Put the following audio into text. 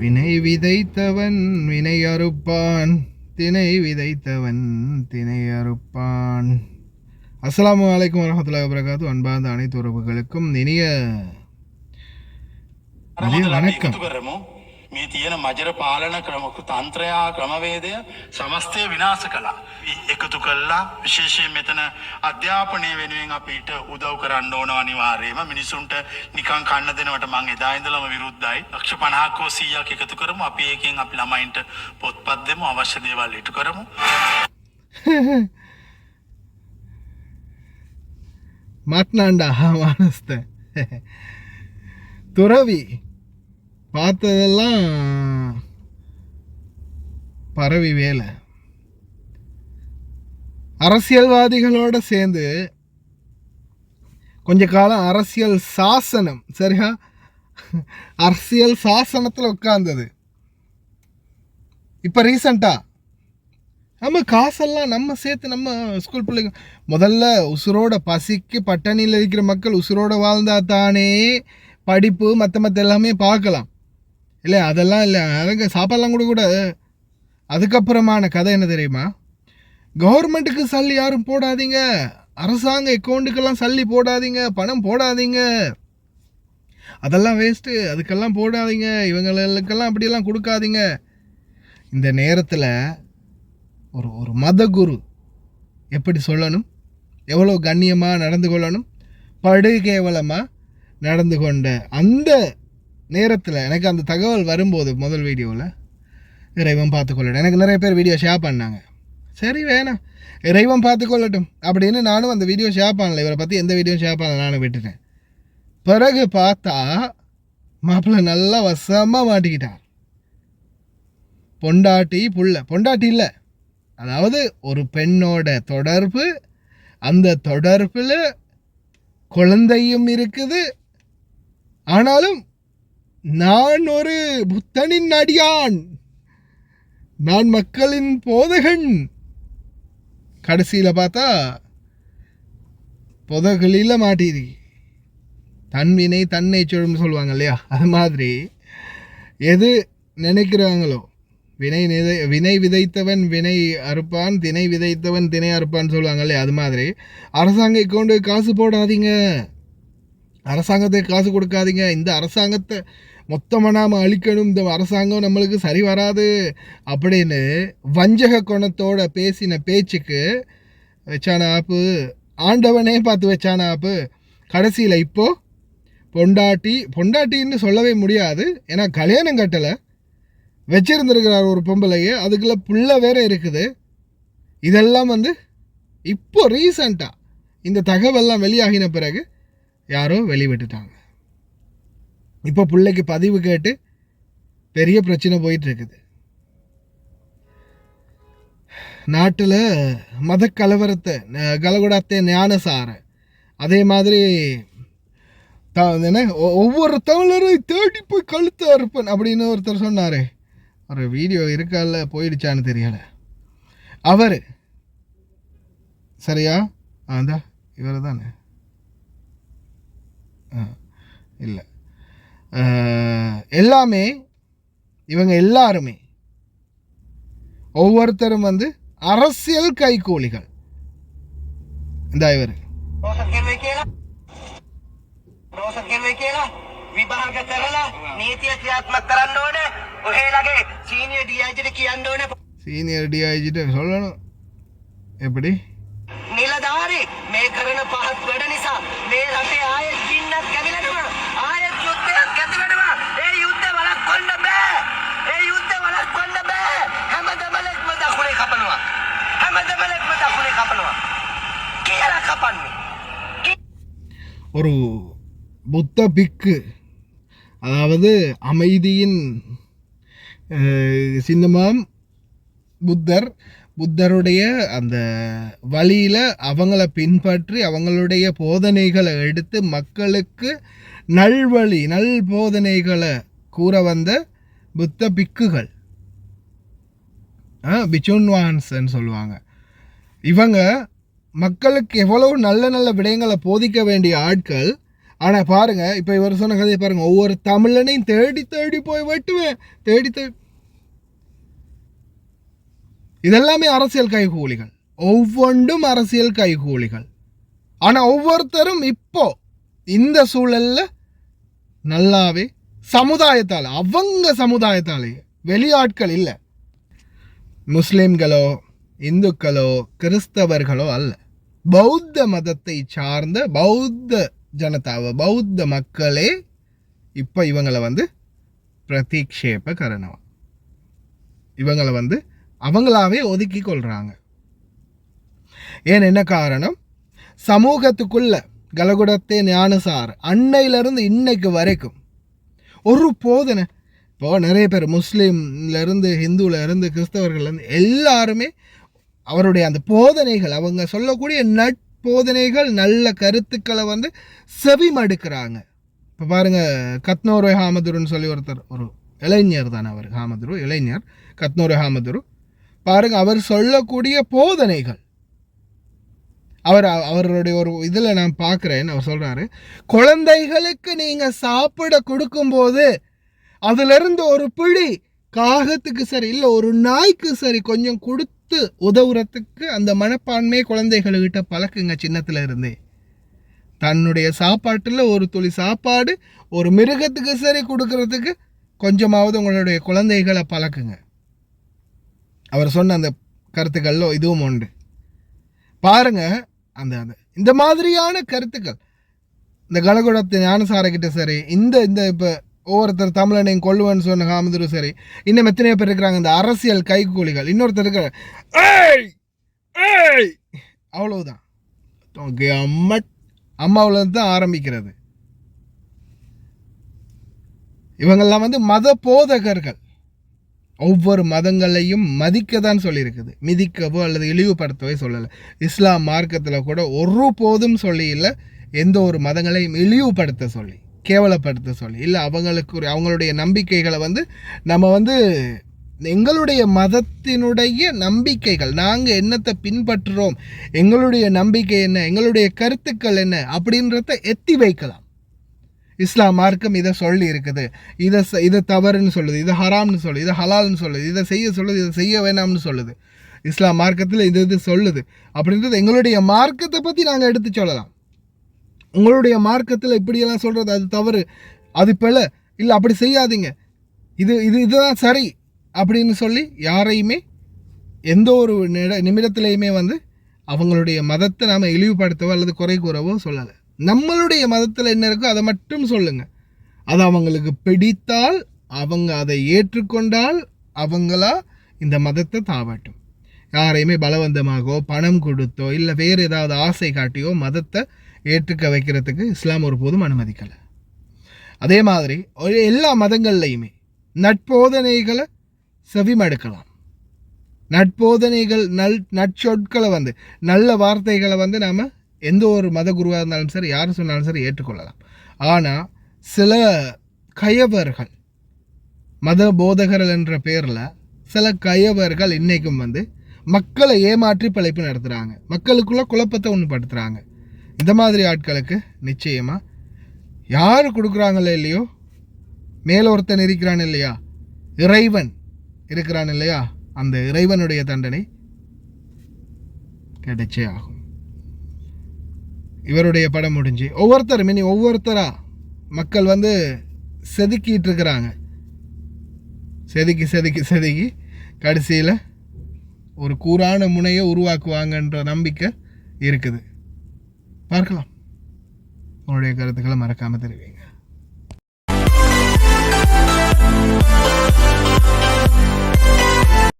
வினை விதைத்தவன் வினை அறுப்பான், தினை விதைத்தவன் தினை அறுப்பான். அஸ்ஸலாமு அலைக்கும் வரஹ்மத்துல்லாஹி வபரகாத்துஹு. அன்பார்ந்த அனைத்து உறவுகளுக்கும் இனிய வணக்கம். මේ තියෙන මජර පාලන තන්ත්‍රයා ක්‍රමවේදය සමස්තය විනාශ කළා. එකතු කළා. විශේෂයෙන් මෙතන අධ්‍යාපනය වෙනුවෙන් අපිට උදව් කරන්න ඕන අනිවාර්යයෙන්ම. මිනිසුන්ට නිකන් කන්න දෙනවට මම එදා ඉඳලම විරුද්ධයි. ලක්ෂ 50ක 100ක් එකතු කරමු. අපි ඒකෙන් අපි ළමයින්ට පොත්පත් දෙමු, අවශ්‍ය දේවල් ඉටු කරමු. மாட்டினாண்டா மானஸ்த துறவி பார்த்ததெல்லாம் பரவி வேலை. அரசியல்வாதிகளோட சேர்ந்து கொஞ்ச காலம் அரசியல் சாசனம், சரியா, அரசியல் சாசனத்தில் உட்கார்ந்தது. இப்போ ரீசண்டா நம்ம காசெல்லாம் நம்ம சேர்த்து நம்ம ஸ்கூல் பிள்ளைங்க முதல்ல உசுரோட பசிக்கு பட்டணியில் இருக்கிற மக்கள் உசுரோட வாழ்ந்தா தானே படிப்பு மற்ற எல்லாமே பார்க்கலாம். இல்லை அதெல்லாம் இல்லை, அதுங்க சாப்பாடெல்லாம் கூட அதுக்கப்புறமான கதை என்ன தெரியுமா? கவர்மெண்ட்டுக்கு சல்லி யாரும் போடாதீங்க, அரசாங்க அக்கௌண்ட்டுக்கெல்லாம் சல்லி போடாதீங்க, பணம் போடாதீங்க, அதெல்லாம் வேஸ்ட்டு, அதுக்கெல்லாம் போடாதீங்க, இவங்களுக்கெல்லாம் அப்படியெல்லாம் கொடுக்காதீங்க. இந்த நேரத்தில் ஒரு மத குரு எப்படி சொல்லணும், எவ்வளோ கண்ணியமாக நடந்து கொள்ளணும், படு கேவலமாக நடந்து கொண்ட அந்த நேரத்தில் எனக்கு அந்த தகவல் வரும்போது முதல் வீடியோவில் இறைவன் பார்த்துக்கொள்ளட்டும், எனக்கு நிறைய பேர் வீடியோ ஷேர் பண்ணாங்க. சரி வேணாம், இறைவன் பார்த்துக்கொள்ளட்டும் அப்படின்னு நானும் அந்த வீடியோ ஷேர் பண்ணல. இவரை பற்றி எந்த வீடியோ ஷேர் பண்ணல, நானும் விட்டுட்டேன். பிறகு பார்த்தா மாப்பிள்ளை நல்லா வசமாக மாட்டிக்கிட்டார். பொண்டாட்டி பொண்டாட்டி இல்லை, அதாவது ஒரு பெண்ணோட தொடர்பு, அந்த தொடர்பில் குழந்தையும் இருக்குது. ஆனாலும் நான் ஒரு புத்தனின் அடியான், நான் மக்களின் போதகன். கடைசியில் பார்த்தா புதகளில் மாட்டிது. தன்வினை தன்னை சொல்லுன்னு சொல்லுவாங்க இல்லையா, அது மாதிரி எது நினைக்கிறாங்களோ, வினை விதைத்தவன் வினை அறுப்பான், தினை விதைத்தவன் தினை அறுப்பான்னு சொல்லுவாங்க இல்லையா, அது மாதிரி அரசாங்க அக்கௌண்ட்டு காசு போடாதீங்க, அரசாங்கத்துக்கு காசு கொடுக்காதீங்க, இந்த அரசாங்கத்தை மொத்தமாக நாம் அழிக்கணும், இந்த அரசாங்கம் நம்மளுக்கு சரி வராது அப்படின்னு வஞ்சக குணத்தோட பேசின பேச்சுக்கு வச்சான ஆப்பு, ஆண்டவனே பார்த்து வச்சான ஆப்பு. கடைசியில் இப்போது பொண்டாட்டின்னு சொல்லவே முடியாது, ஏன்னா கல்யாணம் கட்டலை, வச்சிருந்துருக்கிறார் ஒரு பொம்பளையே, அதுக்குள்ளே புள்ள வேற இருக்குது. இதெல்லாம் இப்போ ரீசண்டாக இந்த தகவல்லாம் வெளியாகின பிறகு யாரோ வெளிவிட்டுட்டாங்க. இப்போ பிள்ளைக்கு பதிவு கேட்டு பெரிய பிரச்சனை போயிட்டுருக்குது. நாட்டில் மத கலவரத்தை கலகுடாத்தே ஞானசார, அதே மாதிரி ஒவ்வொரு தமிழரும் தேடி போய் கழுத்து அறுப்பன் அப்படின்னு ஒருத்தர் சொன்னார். ஒரு வீடியோ இருக்கால, போயிடுச்சான்னு தெரியலை. அவர் சரியா அந்த இவர் தானே இல்லை, எல்லாமே இவங்க எல்லாருமே ஒவ்வொருத்தரும் அரசியல் கைகூலிகள். இந்த இவர் විභාග කරලා නීතිය ක්‍රියාත්මක කරන්න ඕනේ. ඔහෙලගේ සීනියර් ඩීఐජිට කියන්න ඕනේ. සීනියර් ඩීஐஜிට சொல்லணும். எப்படி? නිලධාරී මේ කරන පහත් වැඩ නිසා මේ රටේ ආයෙත් ගින්නක් කැවිලෙනවා. ආයෙත් යුද්ධයක් ඇති වෙනවා. ඒ යුද්ධය වළක්වන්න බෑ. ඒ යුද්ධය වළක්වන්න බෑ. හැමදෙමලෙක්ම දකුණේ කපනවා. හැමදෙමලෙක්ම දකුණේ කපනවා. කියලා කපන්නේ. ஒரு புத்த பிக்கு, அதாவது அமைதியின் சின்னமாம் புத்தருடைய அந்த வழியில் அவங்கள பின்பற்றி அவங்களுடைய போதனைகளை எடுத்து மக்களுக்கு நல்வழி நல் போதனைகளை கூற வந்த புத்த பிக்குகள், பிச்சுன்வான்ஸ்ன்னு சொல்லுவாங்க. இவங்க மக்களுக்கு எவ்வளவு நல்ல நல்ல விடயங்களை போதிக்க வேண்டிய ஆட்கள், ஆனால் பாருங்க இப்போ இவர் சொன்ன கதையை பாருங்க, ஒவ்வொரு தமிழனையும் தேடி தேடி போய் வெட்டுவேன், தேடி தேடி. இதெல்லாமே அரசியல் கைகூலிகள், ஒவ்வொன்றும் அரசியல் கைகூலிகள். ஆனால் ஒவ்வொருத்தரும் இப்போ இந்த சூழல்ல நல்லாவே சமுதாயத்தால், அவங்க சமுதாயத்தாலே, வெளியாட்கள் இல்லை, முஸ்லிம்களோ இந்துக்களோ கிறிஸ்தவர்களோ அல்ல, பௌத்த மதத்தை சார்ந்த பௌத்த ஜனதாவை, பௌத்த மக்களே இப்போ இவங்களை வந்து பிரதிக்ஷேப கரணவா, இவங்களை வந்து அவங்களாவே ஒதுக்கி கொள்றாங்க. ஏன் என்ன காரணம்? சமூகத்துக்குள்ள கலகுடத்தே ஞானசார் அன்னையிலிருந்து இன்னைக்கு வரைக்கும் ஒரு போதனை. இப்போ நிறைய பேர் முஸ்லீம்லேருந்து ஹிந்துவிலேருந்து கிறிஸ்தவர்கள்லேருந்து எல்லாருமே அவருடைய அந்த போதனைகள், அவங்க சொல்லக்கூடிய நட்போதனைகள், நல்ல கருத்துக்களை வந்து செவிமடுக்கிறாங்க. இப்போ பாருங்கள், கத்னோரே ஹாமதுருன்னு சொல்லி ஒருத்தர், ஒரு இளைஞர் தானே அவர், ஹாமதுரு இளைஞர், கத்னோரே ஹாமதுரு. பாருங்கள், அவர் சொல்லக்கூடிய போதனைகள், அவருடைய ஒரு இதில் நான் பார்க்குறேன், அவர் சொல்கிறாரு, குழந்தைகளுக்கு நீங்கள் சாப்பிட கொடுக்கும்போது அதிலிருந்து ஒரு பிடி காகத்துக்கு சரி, இல்லை ஒரு நாய்க்கு சரி கொஞ்சம் கொடுத்து உதவுறதுக்கு அந்த மனப்பான்மையை குழந்தைகள்கிட்ட பழக்குங்க. சின்னத்தில் இருந்தே தன்னுடைய சாப்பாட்டில் ஒரு துளி சாப்பாடு ஒரு மிருகத்துக்கு சரி கொடுக்கறதுக்கு கொஞ்சமாவது உங்களுடைய குழந்தைகளை பழக்குங்க. அவர் சொன்ன அந்த கருத்துக்களில் இதுவும் உண்டு. பாருங்க, அந்த அந்த இந்த மாதிரியான கருத்துக்கள் இந்த கலகுடத்து ஞானசாரக்கிட்ட சரி, இந்த இந்த இப்போ ஒவ்வொருத்தர் தமிழனையும் கொள்ளுவன்னு சொன்ன ஹாமதுரு சரி, இன்னும் எத்தனையோ பேர் இருக்கிறாங்க இந்த அரசியல் கைகூலிகள். இன்னொருத்தர் இருக்கிற அவ்வளவுதான், அம்மாவில் தான் ஆரம்பிக்கிறது. இவங்கெல்லாம் வந்து மத போதகர்கள், ஒவ்வொரு மதங்களையும் மதிக்க தான் சொல்லியிருக்குது, மிதிக்கவோ அல்லது இழிவுபடுத்தவோ சொல்லலை. இஸ்லாம் மார்க்கத்தில் கூட ஒரு போதும் சொல்லி இல்லை எந்த ஒரு மதங்களையும் இழிவுபடுத்த சொல்லி, கேவலப்படுத்த சொல்லி இல்லை. அவங்களுடைய நம்பிக்கைகளை வந்து நம்ம வந்து எங்களுடைய மதத்தினுடைய நம்பிக்கைகள், நாங்கள் என்னத்தை பின்பற்றுறோம், எங்களுடைய நம்பிக்கை என்ன, எங்களுடைய கருத்துக்கள் என்ன அப்படின்றத எத்தி வைக்கலாம். இஸ்லாம் மார்க்கம் இதை சொல்லி இருக்குது, இதை தவறுன்னு சொல்லுது, இதை ஹராம்னு சொல்லுது, இதை ஹலால்னு சொல்லுது, இதை செய்ய சொல்லுது, இதை செய்ய வேணாம்னு சொல்லுது. இஸ்லாம் மார்க்கத்தில் இது சொல்லுது அப்படின்றது எங்களுடைய மார்க்கத்தை பற்றி நாங்கள் எடுத்து சொல்லலாம். உங்களுடைய மார்க்கத்தில் இப்படியெல்லாம் சொல்கிறது அது தவறு, அது பிழை, இல்லை அப்படி செய்யாதீங்க, இதுதான் சரி அப்படின்னு சொல்லி யாரையுமே எந்த ஒரு நிமிடத்திலையுமே வந்து அவங்களுடைய மதத்தை நாம் இழிவுபடுத்தவோ அல்லது குறை கூறவோ சொல்லலை. நம்மளுடைய மதத்தில் என்ன இருக்கோ அதை மட்டும் சொல்லுங்க. அது அவங்களுக்கு பிடித்தால், அவங்க அதை ஏற்றுக்கொண்டால் அவங்களா இந்த மதத்தை தாவட்டும். யாரையுமே பலவந்தமாகவோ பணம் கொடுத்தோ இல்லை வேறு ஏதாவது ஆசை காட்டியோ மதத்தை ஏற்றுக்க வைக்கிறதுக்கு இஸ்லாம் ஒருபோதும் அனுமதிக்கலை. அதே மாதிரி எல்லா மதங்கள்லையுமே நட்போதனைகளை செவிமடுக்கலாம். நட்போதனைகள், நற்சொற்களை வந்து, நல்ல வார்த்தைகளை வந்து நாம் எந்த ஒரு மத குருவாக இருந்தாலும் சரி, யார் சொன்னாலும் சரி ஏற்றுக்கொள்ளலாம். ஆனால் சில கயவர்கள், மத போதகர்கள் என்ற பேரில் சில கயவர்கள் இன்றைக்கும் வந்து மக்களை ஏமாற்றி பிழைப்பு நடத்துகிறாங்க, மக்களுக்குள்ள குழப்பத்தை உண்படுத்துகிறாங்க. இந்த மாதிரி ஆட்களுக்கு நிச்சயமாக யார் கொடுக்குறாங்களோ இல்லையோ, மேலொருத்தன் இருக்கிறான் இல்லையா, இறைவன் இருக்கிறான் இல்லையா, அந்த இறைவனுடைய தண்டனை கிடைச்சே ஆகும். இவருடைய படம் முடிஞ்சு ஒவ்வொருத்தரும் இனி ஒவ்வொருத்தராக மக்கள் வந்து செதுக்கிட்டு இருக்கிறாங்க. செதுக்கி செதுக்கி செதுக்கி கடைசியில் ஒரு கூரான முனையை உருவாக்குவாங்கன்ற நம்பிக்கை இருக்குது. பார்க்கலாம். உங்களுடைய கருத்துக்களை மறக்காமல் தெரிவிங்க.